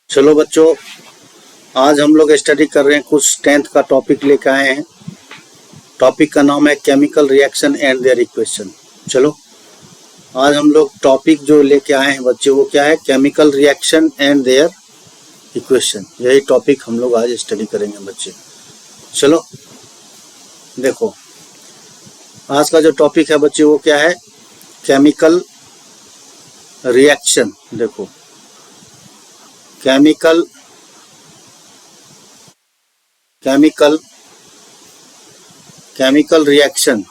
चलो बच्चों, आज हम लोग स्टडी कर रहे हैं, कुछ 10th का टॉपिक लेकर आए हैं। टॉपिक का नाम है chemical reaction and their equation. चलो आज हम लोग टॉपिक जो लेके आए हैं बच्चे, वो क्या है? Chemical reaction and their equation. यही टॉपिक हम लोग आज स्टडी करेंगे बच्चे। चलो देखो, आज का जो टॉपिक है बच्चे वो क्या है? Chemical reaction. देखो, chemical reaction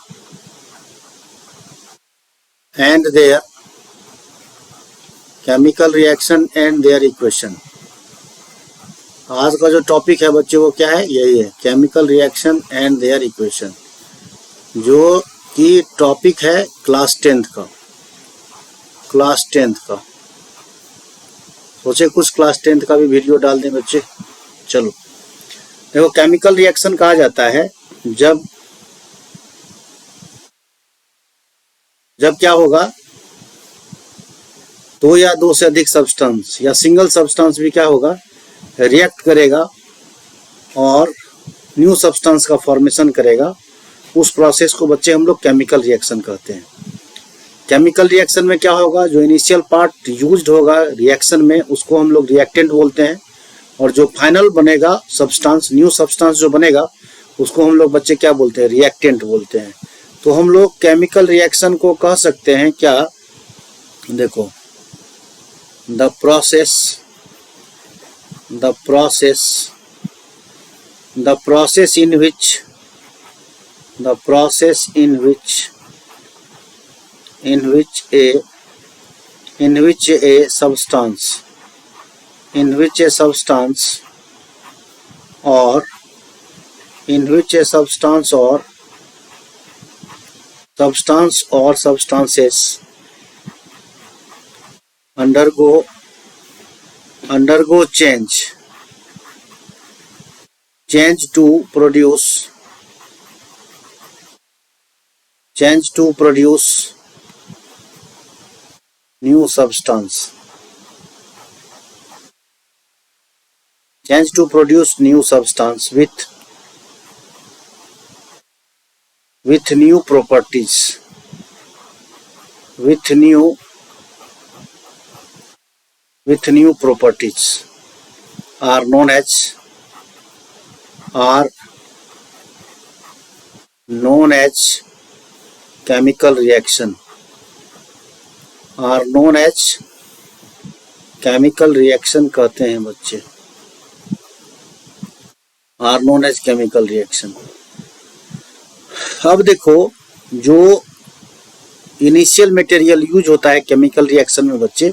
and their equation. आज का जो टॉपिक है बच्चे वो क्या है? यही है, chemical reaction and their equation, जो कि टॉपिक है क्लास 10th का। सोचे कुछ क्लास 10th का भी वीडियो डाल दें बच्चे। चलो देखो, केमिकल रिएक्शन कहा जाता है जब क्या होगा, दो या दो से अधिक सब्सटेंस या सिंगल सब्सटेंस भी क्या होगा, रिएक्ट करेगा और न्यू सब्सटेंस का फॉर्मेशन करेगा। उस प्रोसेस को बच्चे हम लोग केमिकल रिएक्शन कहते हैं। केमिकल रिएक्शन में क्या होगा, जो इनिशियल पार्ट यूज्ड होगा रिएक्शन में, उसको हम लोग रिएक्टेंट बोलते हैं, और जो फाइनल बनेगा सब्सटेंस, न्यू सब्सटेंस जो बनेगा, उसको हम लोग बच्चे क्या बोलते हैं? रिएक्टेंट बोलते हैं। तो हम लोग केमिकल रिएक्शन को कह सकते हैं क्या? देखो, the process in which a substance or substances undergo change to produce new substance with new properties are known as chemical reaction कहते हैं बच्चे, are known as chemical reaction। अब देखो, जो इनिशियल मटेरियल यूज होता है केमिकल रिएक्शन में बच्चे,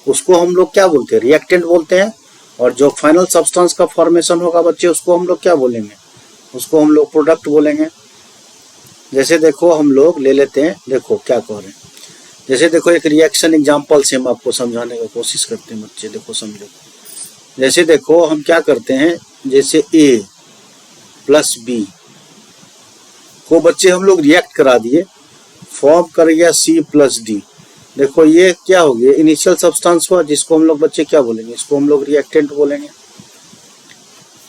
उसको हम लोग क्या बोलते हैं? रिएक्टेंट बोलते हैं। और जो फाइनल सब्सटेंस का फॉर्मेशन होगा बच्चे, उसको हम लोग क्या बोलेंगे? उसको हम लोग प्रोडक्ट बोलेंगे। जैसे देखो, हम लोग ले लेते हैं, देखो क्या कह रहे हैं। जैसे देखो, एक रिएक्शन एग्जांपल से हम आपको समझाने की कोशिश करते हैं बच्चे। देखो समझो, जैसे देखो हम क्या करते हैं, जैसे A + B को बच्चे हम लोग रिएक्ट करा दिए, फॉर्म कर गया C + D। देखो ये क्या हो गया? इनिशियल सब्सटेंस हुआ, जिसको हम लोग बच्चे क्या बोलेंगे? इसको हम लोग रिएक्टेंट बोलेंगे।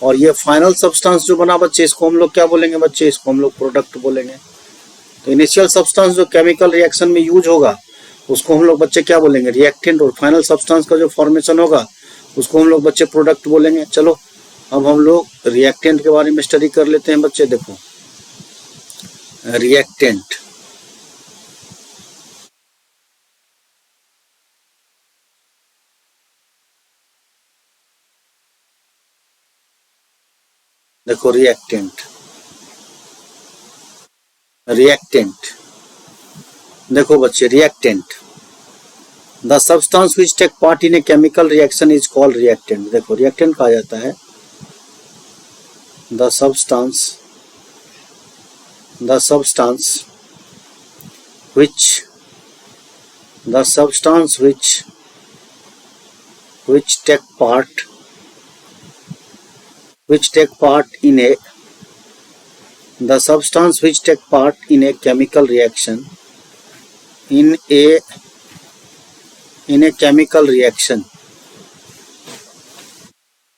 और ये फाइनल सब्सटेंस जो बना बच्चे, इसको हम लोग क्या बोलेंगे बच्चे? इसको हम लोग प्रोडक्ट बोलेंगे। तो इनिशियल सब्सटेंस जो केमिकल रिएक्शन में यूज होगा, उसको हम लोग बच्चे क्या बोलेंगे? रिएक्टेंट। और फाइनल सब्सटेंस का जो फॉर्मेशन होगा, उसको हम लोग बच्चे प्रोडक्ट बोलेंगे। चलो अब हम लोग रिएक्टेंट के बारे में स्टडी कर लेते हैं बच्चे। देखो, रिएक्टेंट, देखो रिएक्टेंट देखो बच्चे, reactant, the substance which take part in a chemical reaction is called reactant. देखो रिएक्टेंट कहा जाता है the substance which take part in a chemical reaction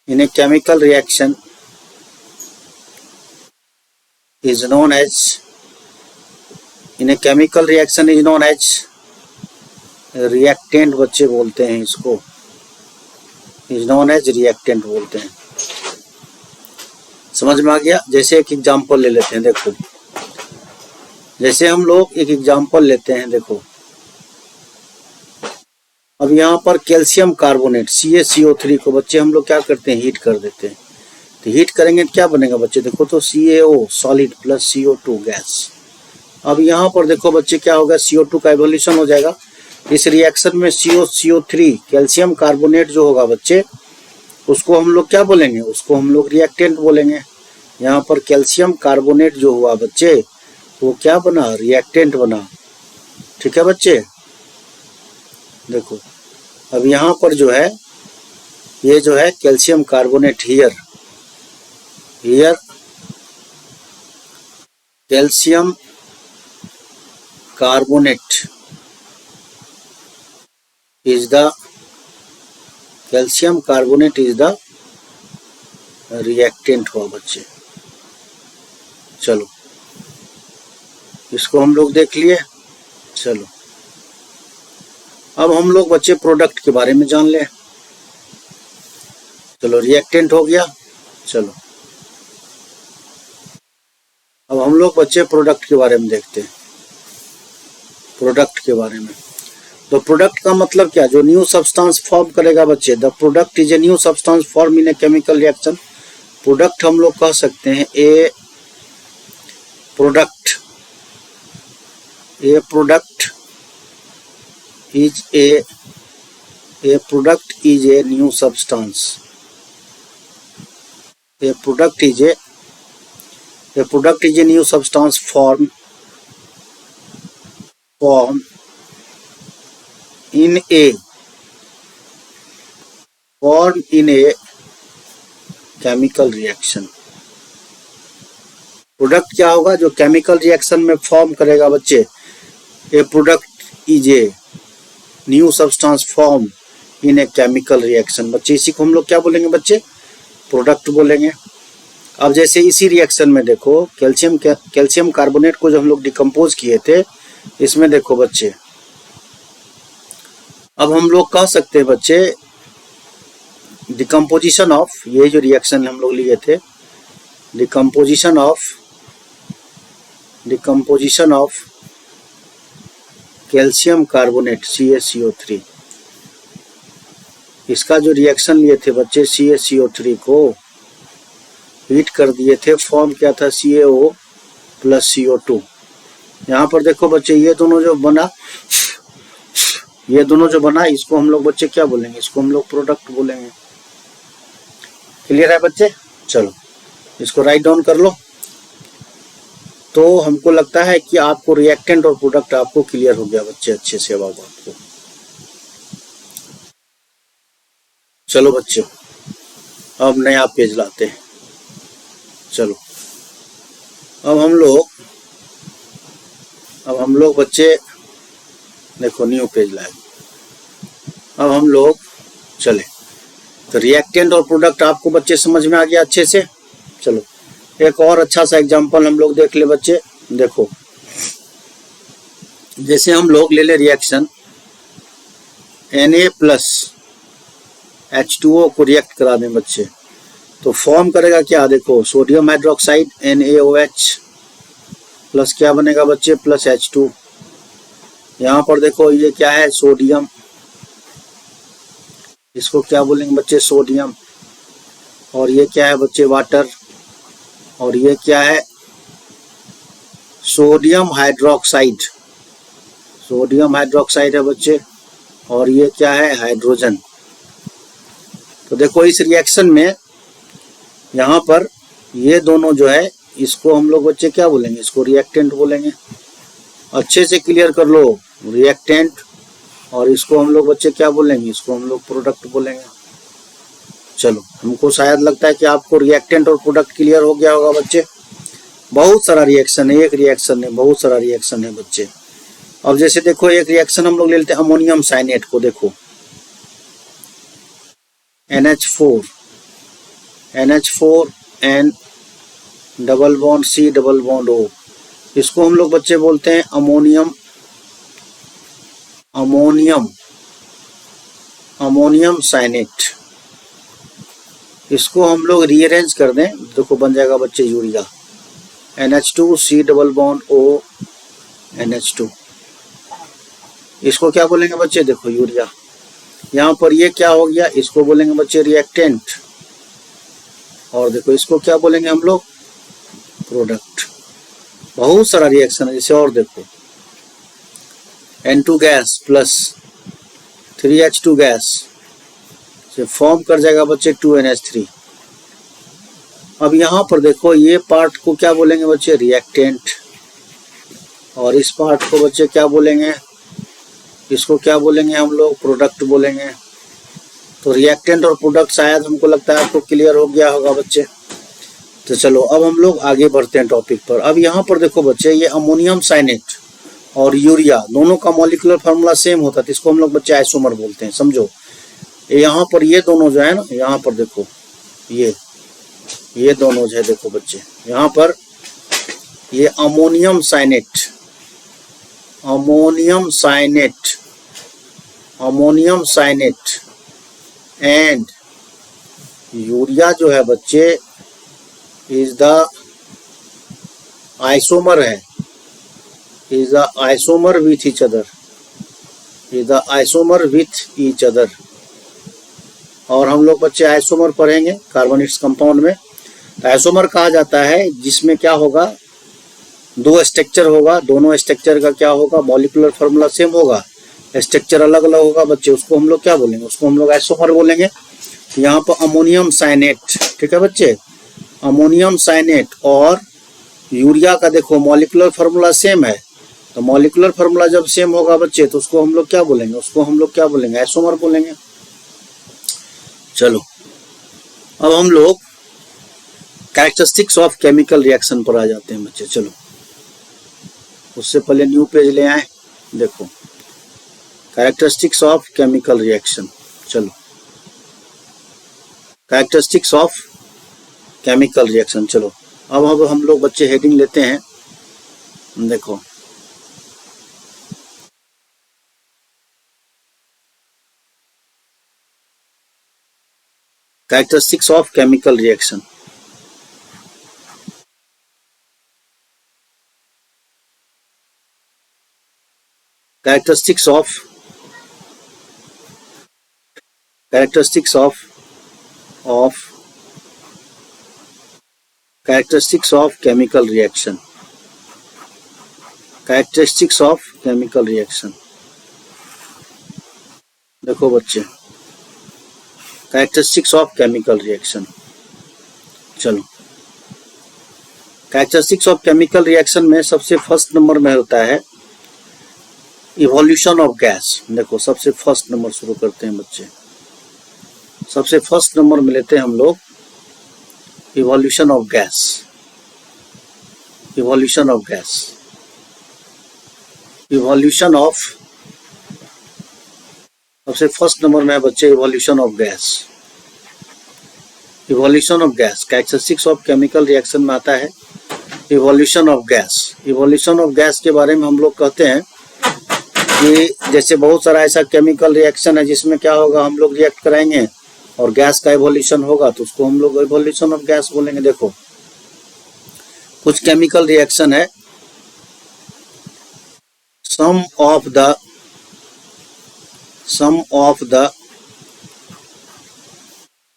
in a chemical reaction is known as reactant बच्चे बोलते हैं इसको, is known as reactant बोलते हैं। समझ में आ गया? जैसे एक एग्जांपल ले लेते हैं, देखो जैसे हम लोग एक एग्जांपल लेते हैं, देखो अब यहाँ पर कैल्शियम कार्बोनेट CaCO3 को बच्चे हम लोग क्या करते हैं, हीट कर देते हैं। तो हीट करेंगे तो क्या बनेगा बच्चे, देखो तो CaO solid plus CO2 gas. अब यहाँ पर देखो बच्चे क्या होगा, CO2 का एवोल्यूशन हो जाएगा। इस रिएक्शन में CO3 कैल्शियम कार्बोनेट जो होगा बच्चे, उसको हम लोग क्या बोलेंगे, उसको हम लोग रिएक्टेंट बोलेंगे। यहाँ पर कैल्शियम कार्बोनेट जो हुआ बच्चे, वो क्या बना, रिएक्टेंट बना। ठीक है बच्चे, देखो अब यहाँ पर जो है, ये जो है calcium carbonate, here calcium carbonate is the reactant हुआ बच्चे। चलो इसको हम लोग देख लिए। चलो अब हम लोग बच्चे प्रोडक्ट के बारे में जान ले। चलो रिएक्टेंट हो गया। चलो अब हम लोग बच्चे प्रोडक्ट के बारे में देखते हैं। प्रोडक्ट के बारे में, तो प्रोडक्ट का मतलब क्या, जो न्यू सब्सटेंस फॉर्म करेगा बच्चे। The product is a new substance form in a chemical reaction. Product हम लोग कह सकते हैं ए product is a new substance. A product is a new substance form in a chemical reaction. Product क्या होगा, जो केमिकल रिएक्शन में form करेगा बच्चे। A product is a new substance form in a chemical reaction. बच्चे इसी को हम लोग क्या बोलेंगे बच्चे, प्रोडक्ट बोलेंगे। अब जैसे इसी रिएक्शन में देखो, कैल्शियम कार्बोनेट को जो हम लोग डिकम्पोज किए थे, इसमें देखो बच्चे, अब हम लोग कह सकते हैं बच्चे डिकम्पोजिशन ऑफ, ये जो रिएक्शन हम लोग लिए थे, decomposition of calcium carbonate CaCO3, इसका जो रिएक्शन लिए थे बच्चे, CaCO3 को हीट कर दिए थे, फॉर्म क्या था CaO प्लस CO2। यहाँ पर देखो बच्चे, ये दोनों जो बना, इसको हम लोग बच्चे क्या बोलेंगे, इसको हम लोग प्रोडक्ट बोलेंगे। क्लियर है बच्चे? चलो इसको राइट डाउन कर लो। तो हमको लगता है कि आपको रिएक्टेंट और प्रोडक्ट आपको क्लियर हो गया बच्चे अच्छे से। अब आपको चलो बच्चों, अब नया पेज लाते हैं। चलो अब हम लोग बच्चे देखो न्यू पेज लाए। अब हम लोग चले, तो रिएक्टेंट और प्रोडक्ट आपको बच्चे समझ में आ गया अच्छे से। चलो एक और अच्छा सा एग्जांपल हम लोग देख ले बच्चे। देखो जैसे हम लोग ले ले रिएक्शन Na प्लस H2O को रिएक्ट करा दें बच्चे, तो फॉर्म करेगा क्या, देखो सोडियम हाइड्रोक्साइड NaOH प्लस क्या बनेगा बच्चे, प्लस H2। यहाँ पर देखो ये क्या है, सोडियम, इसको क्या बोलेंगे बच्चे, सोडियम। और ये क्या है बच्चे, वाटर। और ये क्या है, सोडियम हाइड्रोक्साइड है बच्चे। और ये क्या है, हाइड्रोजन। तो देखो इस रिएक्शन में यहाँ पर ये दोनों जो है, इसको हम लोग बच्चे क्या बोलेंगे, इसको रिएक्टेंट बोलेंगे। अच्छे से क्लियर कर लो, रिएक्टेंट, और इसको हम लोग बच्चे क्या बोलेंगे, इसको हम लोग प्रोडक्ट बोलेंगे। चलो हमको शायद लगता है कि आपको रिएक्टेंट और प्रोडक्ट क्लियर हो गया होगा बच्चे। बहुत सारा रिएक्शन है, एक रिएक्शन है, बहुत सारा रिएक्शन है बच्चे। अब जैसे देखो एक रिएक्शन हम लोग ले लेते हैं अमोनियम साइनेट को, देखो NH4 NH4N double bond C double bond O, इसको हम लोग बच्चे बोलते हैं अमोनियम अमोनियम साइनेट। इसको हम लोग रीअरेंज कर दें, देखो बन जाएगा बच्चे urea, NH2 C double bond O NH2। इसको क्या बोलेंगे बच्चे, देखो यूरिया। यहाँ पर ये क्या हो गया, इसको बोलेंगे बच्चे रिएक्टेंट, और देखो इसको क्या बोलेंगे हम लोग, प्रोडक्ट। बहुत सारा रिएक्शन है, जैसे और देखो N2 gas plus 3H2 gas से फॉर्म कर जाएगा बच्चे 2NH3। अब यहाँ पर देखो ये पार्ट को क्या बोलेंगे बच्चे, रिएक्टेंट, और इस पार्ट को बच्चे क्या बोलेंगे, इसको क्या बोलेंगे हम लोग, प्रोडक्ट बोलेंगे। तो रिएक्टेंट और प्रोडक्ट शायद हमको लगता है आपको क्लियर हो गया होगा बच्चे। तो चलो अब हम लोग आगे बढ़ते हैं टॉपिक पर। अब यहाँ पर देखो बच्चे, ये अमोनियम साइनेट और यूरिया दोनों का मॉलिक्यूलर फार्मूला सेम होता है, तो इसको हम लोग बच्चे आइसोमर बोलते हैं, समझो। यहाँ पर ये दोनों जो है ना, यहाँ पर देखो ये दोनों जो है, देखो बच्चे यहाँ पर ये अमोनियम साइनेट एंड यूरिया जो है बच्चे इज द आइसोमर है, is the isomer with each other, और हम लोग बच्चे आइसोमर पढ़ेंगे कार्बोनेट्स कंपाउंड में। तो आइसोमर कहा जाता है जिसमें क्या होगा, दो स्ट्रक्चर होगा, दोनों स्ट्रक्चर का क्या होगा, मॉलिक्यूलर फार्मूला सेम होगा, स्ट्रक्चर अलग अलग होगा बच्चे, उसको हम लोग क्या बोलेंगे, उसको हम लोग आइसोमर बोलेंगे। यहाँ पर अमोनियम साइनेट, ठीक है बच्चे, अमोनियम साइनेट और यूरिया का देखो मॉलिक्यूलर फार्मूला सेम है, तो मॉलिक्यूलर फार्मूला जब सेम होगा बच्चे तो उसको हम लोग क्या बोलेंगे, उसको हम लोग क्या बोलेंगे, आइसोमर बोलेंगे। चलो अब हम लोग कैरेक्टरिस्टिक्स ऑफ केमिकल रिएक्शन पर आ जाते हैं बच्चे। चलो उससे पहले न्यू पेज ले आए, देखो कैरेक्टरिस्टिक्स ऑफ केमिकल रिएक्शन। चलो कैरेक्टरिस्टिक्स ऑफ केमिकल रिएक्शन। चलो अब हम लोग बच्चे हेडिंग लेते हैं, देखो characteristics of chemical reaction. Characteristics of chemical reaction. Characteristics of chemical reaction, देखो बच्चे कैरेक्टरिस्टिक्स ऑफ केमिकल रिएक्शन। चलो कैरेक्टरिस्टिक्स ऑफ केमिकल रिएक्शन में सबसे फर्स्ट नंबर में होता है इवोल्यूशन ऑफ गैस। देखो सबसे फर्स्ट नंबर शुरू करते हैं बच्चे, सबसे फर्स्ट नंबर में लेते हैं हम लोग evolution of gas. Evolution of सबसे फर्स्ट नंबर में है बच्चे evolution of gas. Evolution of gas characteristics of chemical reaction में आता है evolution of gas. Evolution of gas के बारे में हम लोग कहते हैं कि जैसे बहुत सारा ऐसा केमिकल रिएक्शन है जिसमें क्या होगा, हम लोग रिएक्ट कराएंगे और गैस का इवोल्यूशन होगा, तो उसको हम लोग इवोल्यूशन ऑफ गैस बोलेंगे। देखो कुछ केमिकल रिएक्शन है, some of the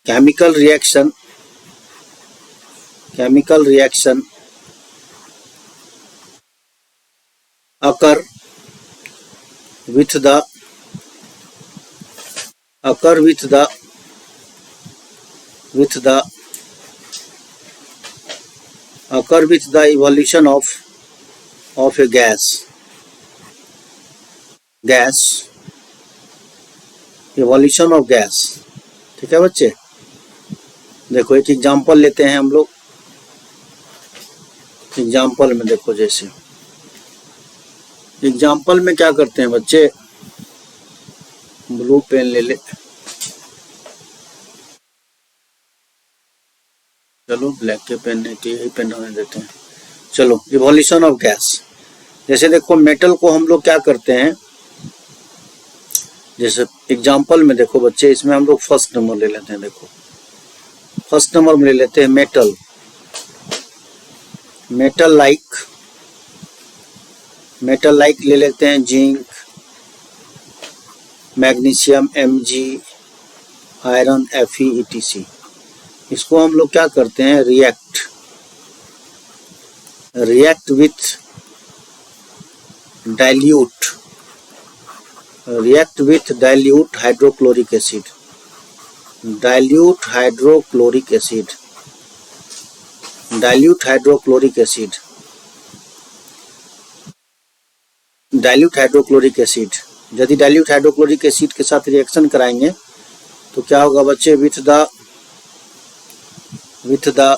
chemical reaction occur with the evolution of a gas evolution of gas। ठीक है बच्चे, देखो एक एग्जांपल लेते हैं हम लोग। एग्जांपल में देखो, जैसे एग्जांपल में क्या करते हैं बच्चे, ब्लू पेन ले ले, चलो ब्लैक के पेन नहीं तो यही पेन होने देते हैं। चलो इवोल्यूशन ऑफ गैस। जैसे देखो मेटल को हम लोग क्या करते हैं, जैसे एग्जांपल में देखो बच्चे, इसमें हम लोग फर्स्ट नंबर ले लेते हैं। देखो फर्स्ट नंबर में ले लेते हैं मेटल। मेटल लाइक ले लेते हैं zinc, magnesium Mg, iron Fe, etc। इसको हम लोग क्या करते हैं, react with dilute hydrochloric acid. Dilute hydrochloric acid यदि डाइल्यूट हाइड्रोक्लोरिक एसिड के साथ रिएक्शन कराएंगे तो क्या होगा बच्चे, with the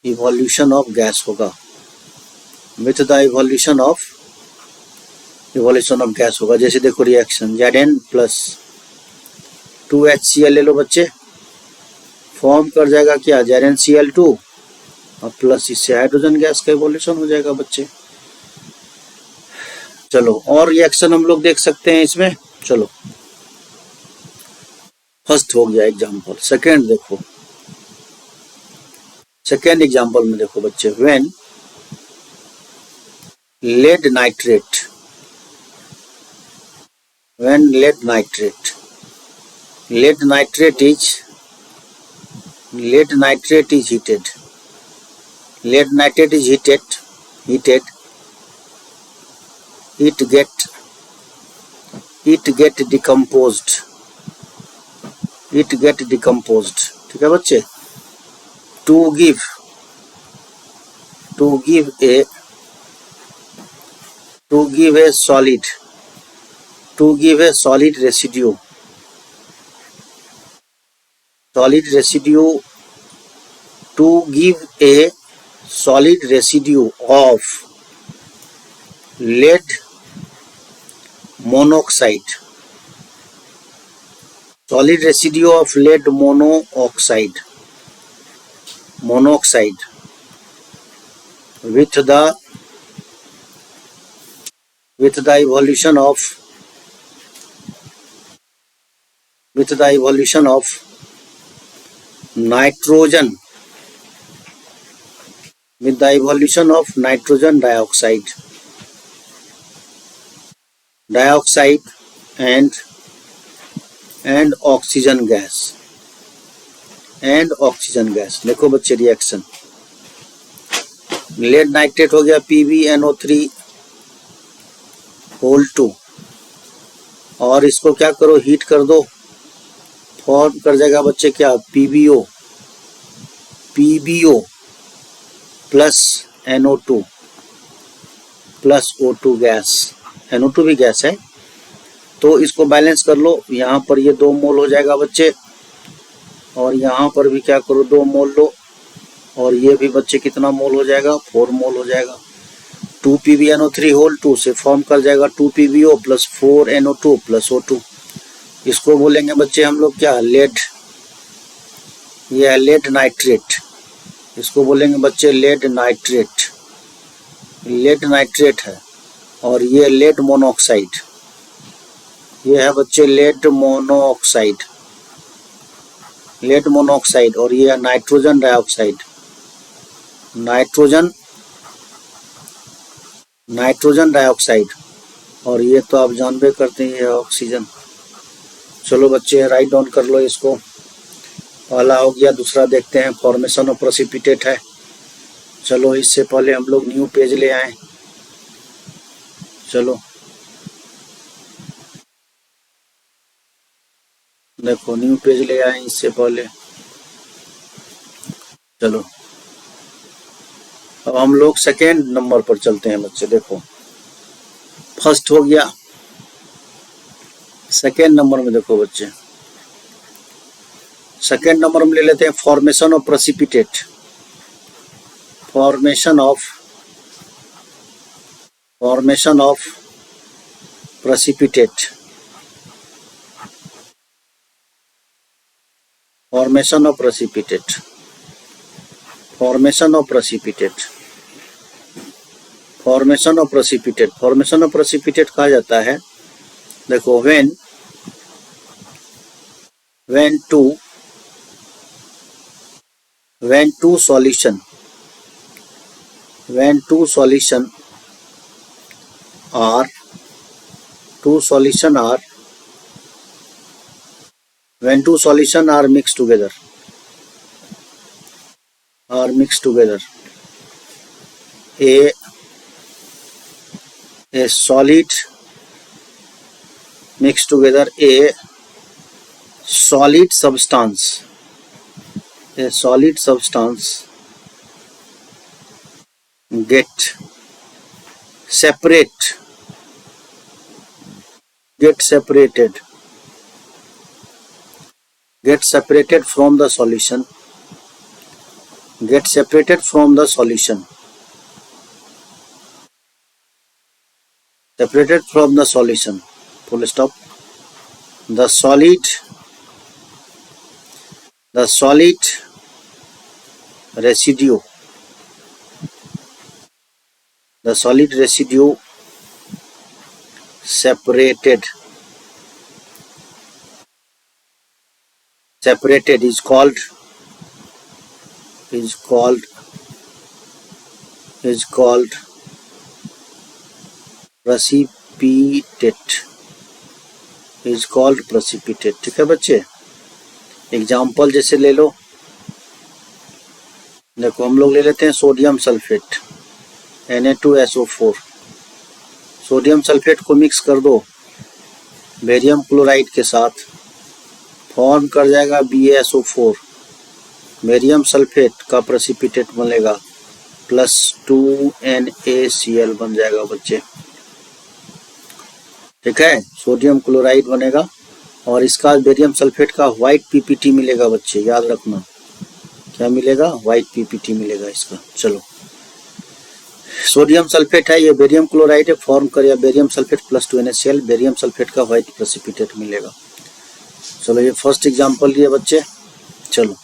evolution of gas होगा। With the evolution of gas होगा। जैसे देखो रिएक्शन Zn प्लस 2HCl ले लो बच्चे, फॉर्म कर जाएगा क्या, ZnCl2, और प्लस इससे हाइड्रोजन गैस का इवोल्यूशन हो जाएगा बच्चे। चलो और रिएक्शन हम लोग देख सकते हैं इसमें। चलो फर्स्ट हो गया एग्जांपल। सेकेंड देखो, सेकेंड एग्जांपल में देखो बच्चे, when lead nitrate is heated, it get decomposed, ठीक है बच्चे, to give a solid residue of lead monoxide, with the evolution of nitrogen dioxide and oxygen gas। देखो बच्चे रिएक्शन, लेड नाइट्रेट हो गया PbNO3 और इसको क्या करो, हीट कर दो, फॉर्म कर जाएगा बच्चे क्या, PbO plus NO2 plus O2 gas, NO2 भी गैस है, तो इसको बैलेंस कर लो। यहाँ पर ये 2 मोल हो जाएगा बच्चे, और यहाँ पर भी क्या करो, 2 मोल लो, और ये भी बच्चे कितना मोल हो जाएगा, 4 मोल हो जाएगा। 2 PbNO3 होल 2 से फॉर्म कर जाएगा 2 PbO plus 4 NO2 plus O2। इसको बोलेंगे बच्चे हम लोग क्या, लेड, ये है लेड नाइट्रेट, इसको बोलेंगे बच्चे लेड नाइट्रेट है। और ये लेड मोनोऑक्साइड, ये है बच्चे लेड मोनोऑक्साइड, और ये है नाइट्रोजन डाइऑक्साइड, और ये तो आप जानबे करते हैं, ये ऑक्सीजन। चलो बच्चे राइट डाउन कर लो इसको, पहला हो गया। दूसरा देखते हैं, फॉर्मेशन ऑफ प्रेसिपिटेट है। चलो इससे पहले हम लोग न्यू पेज ले आए। चलो देखो न्यू पेज ले आए इससे पहले। चलो अब हम लोग सेकेंड नंबर पर चलते हैं बच्चे। देखो फर्स्ट हो गया, सेकेंड नंबर में देखो बच्चे, सेकेंड नंबर में ले लेते हैं formation of precipitate. Formation of formation of precipitate, formation of precipitate, formation of precipitate, formation of precipitate कहा जाता है, देखो when two solution are mixed together, a solid mixed together a solid substance, get separated from the solution, full stop. The solid residue separated is called precipitate, ठीक है बच्चे। Example जैसे ले लो, देखो हम लोग ले लेते हैं sodium sulphate Na2SO4, sodium sulphate को मिक्स कर दो बेरियम क्लोराइड के साथ, फॉर्म कर जाएगा BaSO4, बेरियम सल्फेट का प्रेसिपिटेट बनेगा +2NaCl बन जाएगा बच्चे, ठीक है। सोडियम क्लोराइड बनेगा और इसका बेरियम सल्फेट का व्हाइट PPT मिलेगा बच्चे, याद रखना क्या मिलेगा, व्हाइट PPT मिलेगा इसका। चलो सोडियम सल्फेट है, ये बेरियम क्लोराइड है, फॉर्म करेगा barium sulphate +2NaCl, barium sulphate का व्हाइट प्रेसिपिटेट मिलेगा। चलो ये फर्स्ट एग्जांपल लिए बच्चे। चलो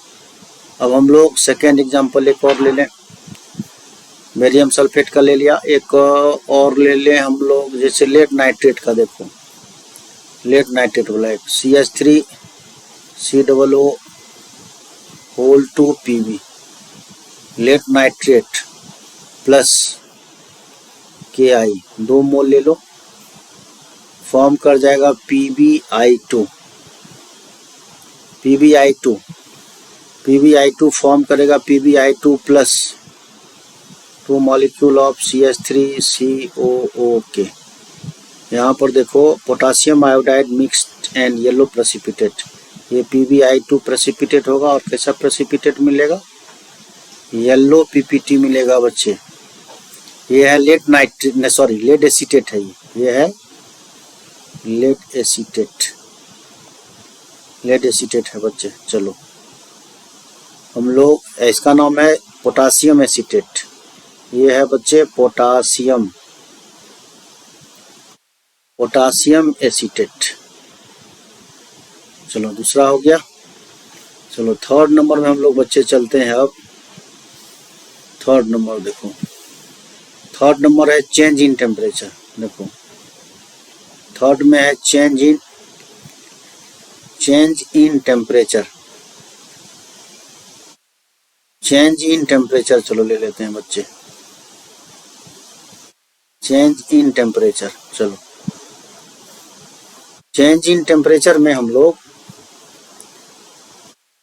अब हम लोग सेकेंड एग्जांपल एक और ले लें, बेरियम सल्फेट का ले लिया, एक और ले लें हम लोग, जैसे लेड नाइट्रेट का, देखो लेड नाइट्रेट वाला एक CH3COO2Pb, lead nitrate plus KI 2 mole ले लो, फॉर्म कर जाएगा PbI2 फॉर्म करेगा PbI2 plus 2 molecule of CH3COO के। यहाँ पर देखो potassium iodide mixed and yellow precipitate, ये PbI2 प्रेसिपिटेट होगा और कैसा प्रेसिपिटेट मिलेगा, येलो PPT मिलेगा बच्चे। ये है लेड एसीटेट है, ये है लेड एसीटेट है बच्चे। चलो हम लोग, इसका नाम है पोटासियम एसीटेट, ये है बच्चे पोटासियम एसीटेट। चलो दूसरा हो गया। चलो थर्ड नंबर में हम लोग बच्चे चलते हैं। अब थर्ड नंबर देखो, थर्ड नंबर है चेंज इन टेम्परेचर। देखो थर्ड में है चेंज इन टेम्परेचर। चलो ले लेते हैं बच्चे चेंज इन टेम्परेचर। चलो चेंज इन टेम्परेचर में हम लोग,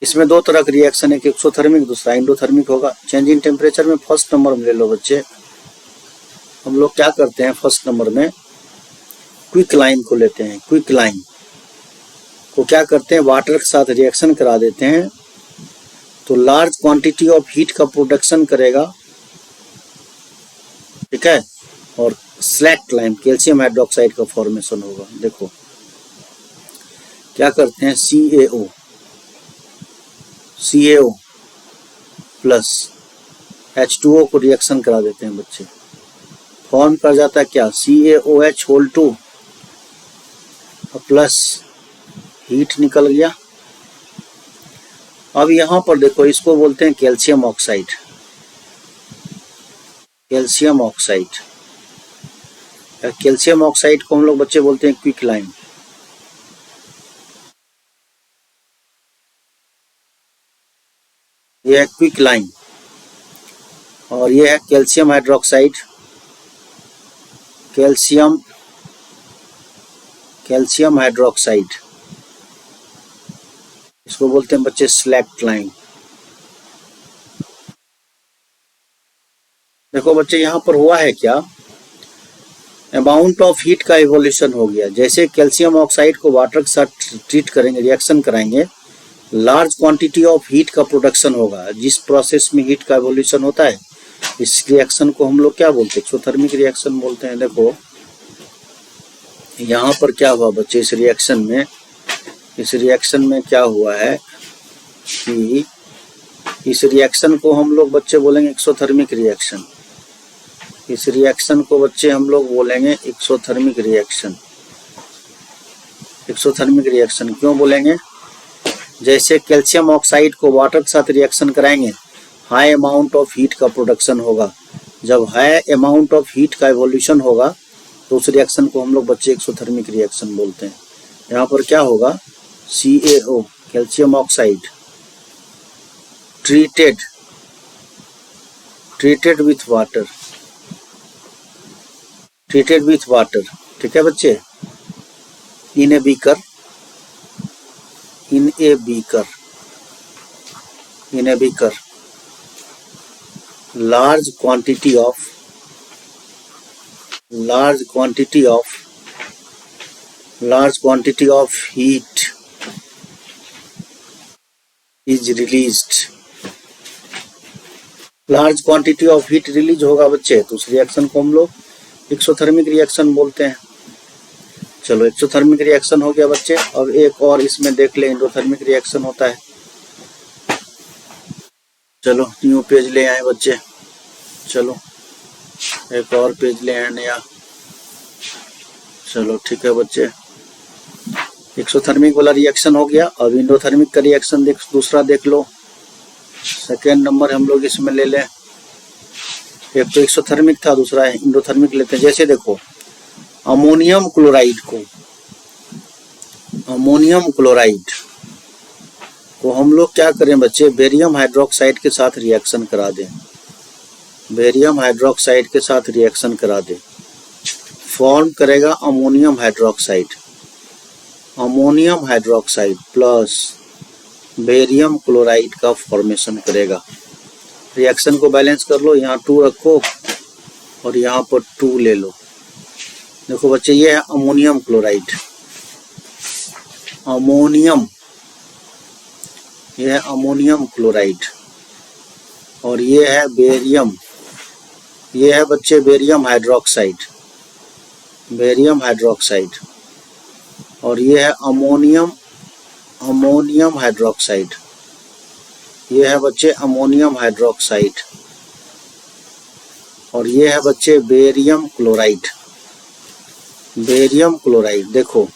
इसमें दो तरह का रिएक्शन है, एक एक्सोथर्मिक दूसरा एंडोथर्मिक होगा। चेंज इन टेम्परेचर में फर्स्ट नंबर में ले लो बच्चे, हम लोग क्या करते हैं, फर्स्ट नंबर में क्विक लाइम को लेते हैं। क्विक लाइम को क्या करते हैं, वाटर के साथ रिएक्शन करा देते हैं तो लार्ज क्वांटिटी ऑफ हीट का प्रोडक्शन करेगा, ठीक है, और स्लैक्ट लाइम कैल्शियम हाइड्रोक्साइड का फॉर्मेशन होगा। देखो क्या करते हैं, CaO प्लस H2O को रिएक्शन करा देते हैं बच्चे, फॉर्म कर जाता है क्या, CaOH2 प्लस हीट निकल गया अब यहाँ पर देखो, इसको बोलते हैं calcium oxide. Calcium oxide, calcium oxide को हम लोग बच्चे बोलते हैं क्विक लाइम। ये है क्विक लाइम और ये है कैल्शियम हाइड्रोक्साइड। कैल्शियम हाइड्रोक्साइड, इसको बोलते हैं बच्चे स्लैक्ट लाइम। देखो बच्चे, यहाँ पर हुआ है क्या, अमाउंट ऑफ हीट का इवोल्यूशन हो गया। जैसे कैल्शियम ऑक्साइड को वाटर के साथ ट्रीट करेंगे, रिएक्शन कराएंगे, लार्ज क्वांटिटी ऑफ हीट का प्रोडक्शन होगा। जिस प्रोसेस में हीट का इवोल्यूशन होता है, इस रिएक्शन को हम लोग क्या बोलते हैं, एक्सोथर्मिक रिएक्शन बोलते हैं। देखो यहाँ पर क्या हुआ बच्चे, इस रिएक्शन में क्या हुआ है कि इस रिएक्शन को हम लोग बच्चे बोलेंगे एक्सोथर्मिक रिएक्शन। इस रिएक्शन को बच्चे हम लोग बोलेंगे एक्सोथर्मिक रिएक्शन। एक्सोथर्मिक रिएक्शन क्यों बोलेंगे, जैसे कैल्शियम ऑक्साइड को वाटर के साथ रिएक्शन कराएंगे, हाई अमाउंट ऑफ हीट का प्रोडक्शन होगा। जब हाई अमाउंट ऑफ हीट का इवोल्यूशन होगा तो उस रिएक्शन को हम लोग बच्चे एक्सोथर्मिक रिएक्शन बोलते हैं। यहाँ पर क्या होगा, CaO calcium oxide treated with water, ठीक है बच्चे, in a beaker, large quantity of heat is released। Large quantity of heat release होगा बच्चे, तो उस रिएक्शन को हम लोग एक्सोथर्मिक रिएक्शन बोलते हैं। चलो, एक्सोथर्मिक रिएक्शन हो गया बच्चे। अब एक और इसमें देख ले, एंडोथर्मिक रिएक्शन होता है। चलो न्यू पेज ले आए बच्चे, चलो एक और पेज ले आए नया। चलो ठीक है बच्चे, एक्सोथर्मिक वाला रिएक्शन हो गया। अब एंडोथर्मिक का रिएक्शन दूसरा देख लो। सेकेंड नंबर हम लोग इसमें ले लें। एक तो एक्सोथर्मिक था, दूसरा एंडोथर्मिक लेते हैं। जैसे देखो, अमोनियम क्लोराइड को हम लोग क्या करें बच्चे, बेरियम हाइड्रोक्साइड के साथ रिएक्शन करा दें। फॉर्म करेगा ammonium hydroxide plus barium chloride का फॉर्मेशन करेगा। रिएक्शन को बैलेंस कर लो, यहाँ 2 रखो और यहाँ पर 2 ले लो। देखो बच्चे, ये है अमोनियम क्लोराइड, ये है अमोनियम क्लोराइड, और ये है बेरियम, ये है बच्चे बेरियम हाइड्रोक्साइड, और ये है अमोनियम हाइड्रोक्साइड, ये है बच्चे अमोनियम हाइड्रोक्साइड, और ये है बच्चे बेरियम क्लोराइड। देखो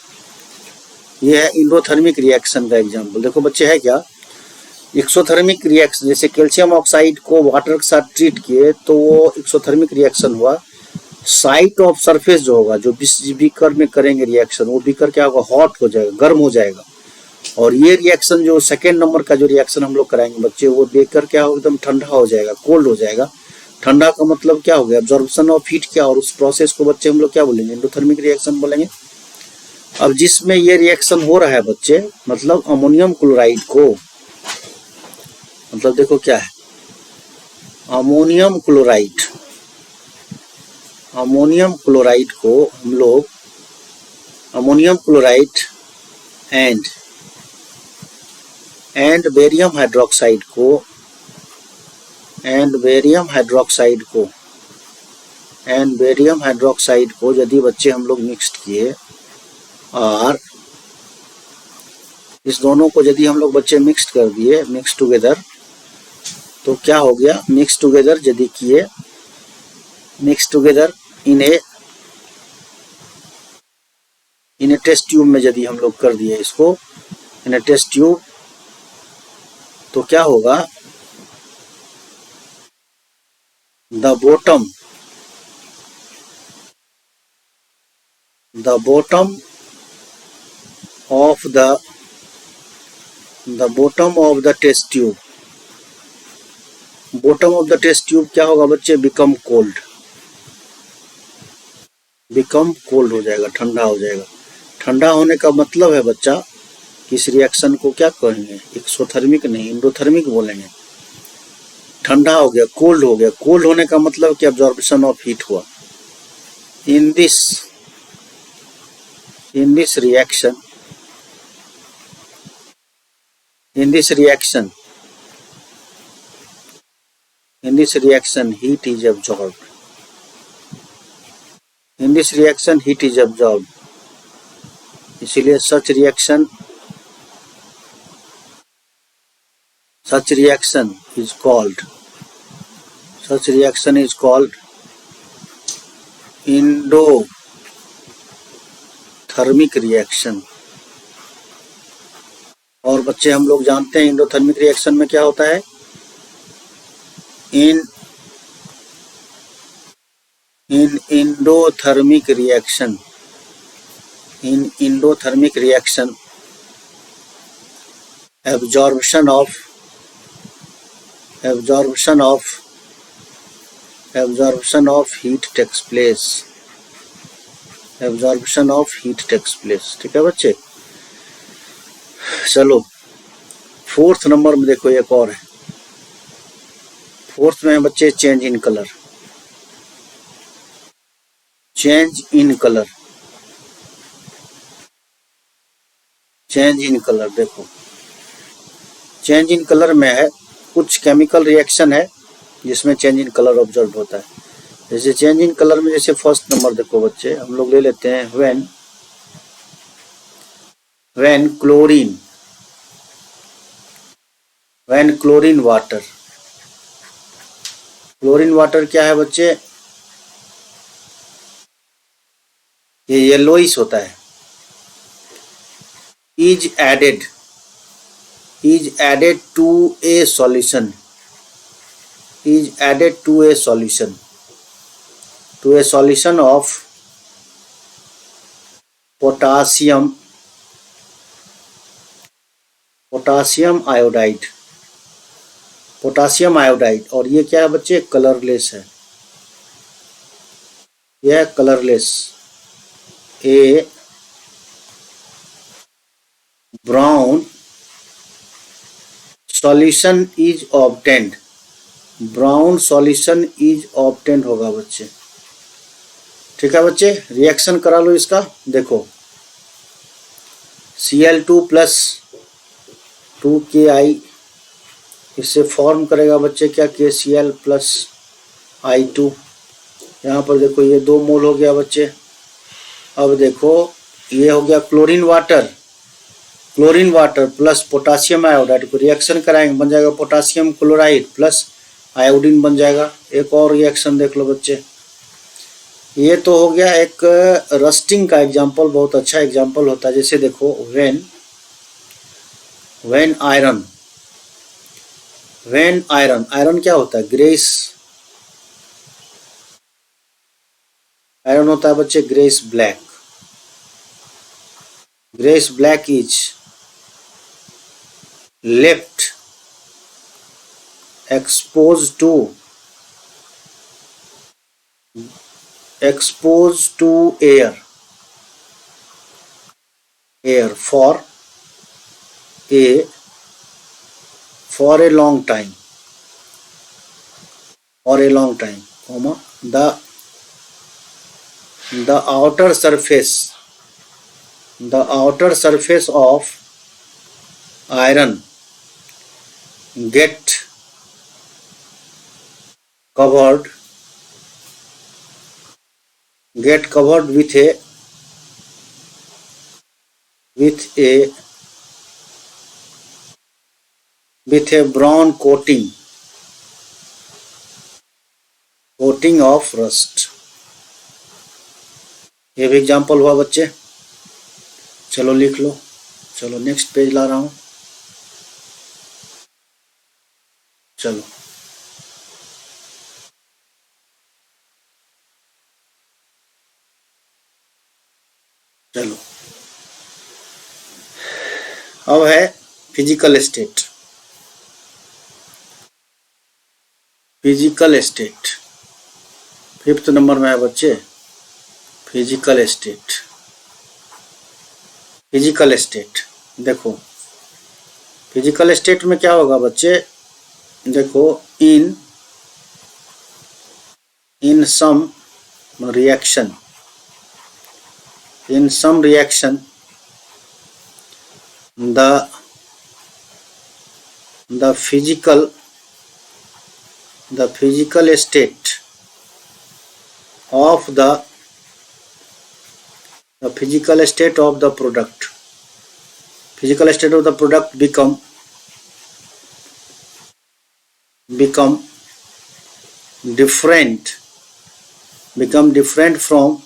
ये है इंडोथर्मिक रिएक्शन का एग्जाम्पल। देखो बच्चे है क्या, एक्सोथर्मिक रिएक्शन, जैसे कैल्शियम ऑक्साइड को वाटर के साथ ट्रीट किए तो वो एक्सोथर्मिक रिएक्शन हुआ। साइट ऑफ सरफेस जो होगा, जो बीकर में करेंगे रिएक्शन, वो बीकर क्या होगा, हॉट हो जाएगा, गर्म हो जाएगा। और ये रिएक्शन जो सेकेंड नंबर का जो रिएक्शन हम लोग कराएंगे बच्चे, वो बीकर क्या होगा, एकदम ठंडा हो जाएगा, कोल्ड हो जाएगा। ठंडा का मतलब क्या हो गया, एब्जॉर्प्शन ऑफ हीट क्या, और उस प्रोसेस को बच्चे हम लोग क्या बोलेंगे, एंडोथर्मिक रिएक्शन बोलेंगे। अब जिसमें ये रिएक्शन हो रहा है बच्चे, मतलब अमोनियम क्लोराइड को, मतलब देखो क्या है, अमोनियम क्लोराइड को हम लोग ammonium chloride and barium hydroxide को यदि बच्चे हम लोग मिक्स्ड किए, और इस दोनों को यदि हम लोग बच्चे मिक्स्ड कर दिए, मिक्स टुगेदर, तो क्या हो गया, मिक्स टुगेदर यदि किए, mix together in a test tube में यदि हम लोग कर दिए इसको, इन ए टेस्ट ट्यूब, तो क्या होगा, the bottom of the test tube, bottom of the test tube क्या होगा बच्चे, बिकम कोल्ड हो जाएगा, ठंडा हो जाएगा। ठंडा होने का मतलब है बच्चा कि इस रिएक्शन को क्या कहेंगे, एक्सोथर्मिक नहीं एंडोथर्मिक बोलेंगे। ठंडा हो गया, कोल्ड हो गया। कोल्ड होने का मतलब कि एब्जॉर्प्शन ऑफ हीट हुआ। In this reaction heat is absorbed. इसलिए such reaction is called endothermic reaction। और बच्चे हम लोग जानते हैं एंडोथर्मिक रिएक्शन में क्या होता है, इन endothermic reaction absorption of heat takes place। ठीक है बच्चे। चलो फोर्थ नंबर में देखो, एक और है। फोर्थ में है बच्चे चेंज इन कलर। देखो चेंज इन कलर में है, कुछ केमिकल रिएक्शन है जिसमें चेंज इन कलर ऑब्जर्व होता है। जैसे चेंज इन कलर में, जैसे फर्स्ट नंबर देखो बच्चे, हम लोग ले लेते हैं व्हेन क्लोरीन वाटर क्या है बच्चे, ये येलोइश होता है। Is added to a solution of potassium iodide. और ये क्या है बच्चे, कलरलेस है। यह colourless. A brown solution is obtained. होगा बच्चे। ठीक है बच्चे, रिएक्शन करा लो इसका। देखो Cl2 प्लस 2Ki इससे फॉर्म करेगा बच्चे क्या, KCl प्लस I2। यहाँ पर देखो ये 2 मोल हो गया बच्चे। अब देखो ये हो गया chlorine water plus potassium iodide को रिएक्शन कराएंगे, बन जाएगा पोटासियम क्लोराइड प्लस आयोडीन बन जाएगा। एक और रिएक्शन देख लो बच्चे। ये तो हो गया एक रस्टिंग का एग्जाम्पल, बहुत अच्छा एग्जाम्पल होता है। जैसे देखो व्हेन आयरन क्या होता है, ग्रेस। आयरन होता है बच्चे grace black is left exposed to air for a long time, comma, the outer surface of iron get covered with a brown coating of rust। ये भी एग्जाम्पल हुआ बच्चे। चलो लिख लो। चलो नेक्स्ट पेज ला रहा हूं। चलो चलो अब है physical state. Physical state 5th number में है बच्चे, फिजिकल स्टेट। फिजिकल स्टेट देखो, फिजिकल स्टेट में क्या होगा बच्चे, देखो in some reaction, in some reaction the physical state of the physical state of the product, physical state of the product become different from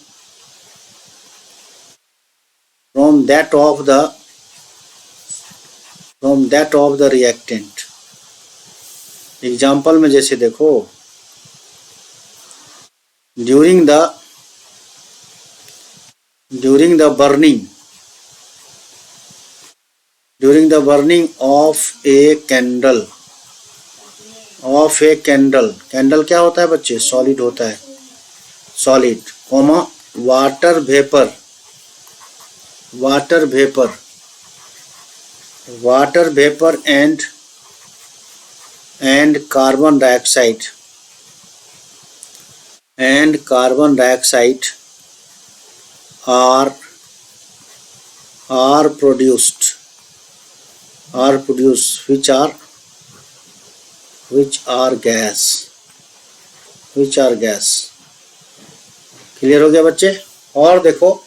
that of the reactant। Example में जैसे देखो, during the burning of a candle, candle क्या होता है बच्चे, solid होता है, solid, comma water vapour and carbon dioxide are produced which are gas। Clear हो गया बच्चे। और देखो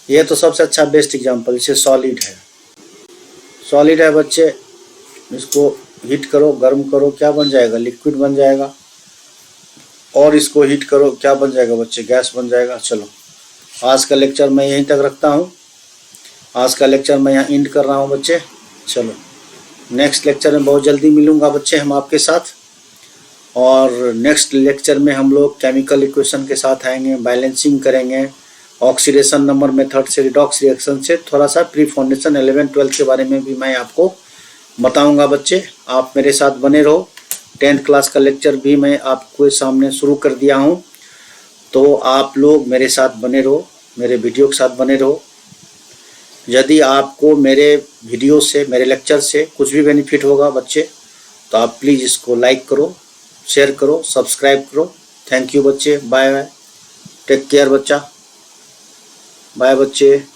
ये तो सबसे अच्छा बेस्ट एग्जांपल, इसे सॉलिड है बच्चे, इसको हीट करो, गर्म करो, क्या बन जाएगा, लिक्विड बन जाएगा, और इसको हीट करो, क्या बन जाएगा बच्चे, गैस बन जाएगा। चलो आज का लेक्चर मैं यहीं तक रखता हूँ, आज का लेक्चर मैं यहाँ एंड कर रहा हूँ बच्चे। चलो नेक्स्ट लेक्चर में बहुत जल्दी मिलूँगा बच्चे हम आपके साथ, और नेक्स्ट लेक्चर में हम लोग केमिकल इक्वेशन के साथ आएंगे, बैलेंसिंग करेंगे, ऑक्सीडेशन नंबर मेथड से, रिडॉक्स रिएक्शन से, थोड़ा सा प्री फाउंडेशन 11-12 के बारे में भी मैं आपको बताऊंगा बच्चे। आप मेरे साथ बने रहो। 10th क्लास का लेक्चर भी मैं आपके सामने शुरू कर दिया हूं, तो आप लोग मेरे साथ बने रहो, मेरे वीडियो के साथ बने रहो। यदि आपको मेरे वीडियो से, मेरे लेक्चर से कुछ भी बेनिफिट होगा बच्चे, तो आप प्लीज़ इसको लाइक करो, शेयर करो, सब्सक्राइब करो। थैंक यू बच्चे, बाय बाय, टेक केयर बच्चा, बाय बच्चे।